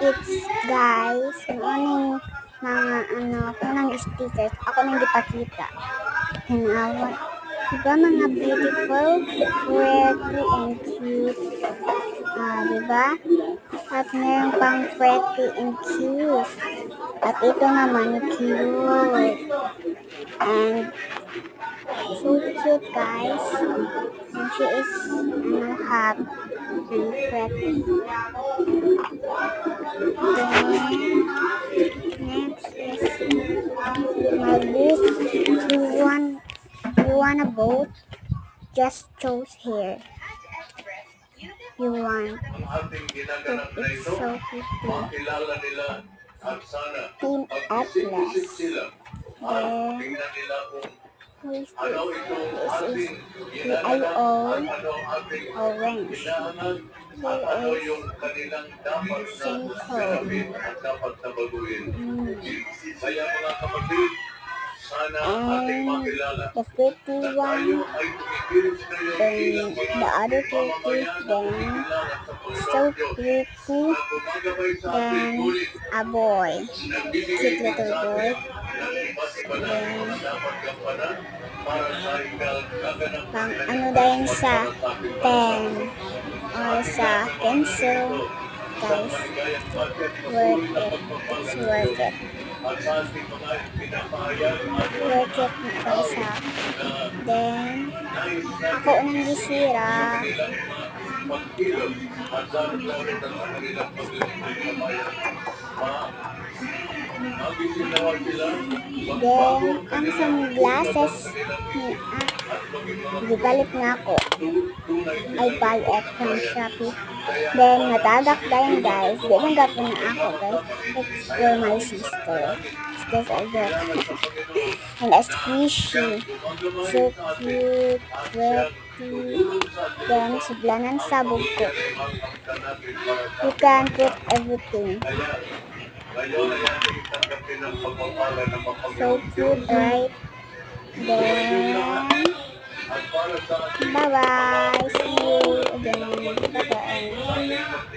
It's guys, yung mga kunang stickers. Ako nang dipakita. Tinawa. Diba mga beautiful, pretty, and cute? Diba? At meron pang pretty and cute. At ito naman cute. And so cute guys. And she is hot and pretty. Then, next is my book. You want a boat? Just choose here. You want. It's so pretty. Team Atlas. Then, who is this? This is the IO Orange. Here is Cinco. And the pretty one, then the other pretty, then so pretty, then a boy, cute little boy, then pang dahil sa pen or sa pencil, guys, worth it, it's worth it. Worth it na guys ha. Then, ako unang gisira. Then, ang sunglasses ni gibalit na ako. I buy it from Shopee. Then, natagak dahil guys. Di man gapon na ako guys. It's for my sister. Because I got and a squishy. So cute. Pretty. Then, sublanan sabog ko. You can put everything. So cute, right? Then, bye-bye. See you again. Bye-bye.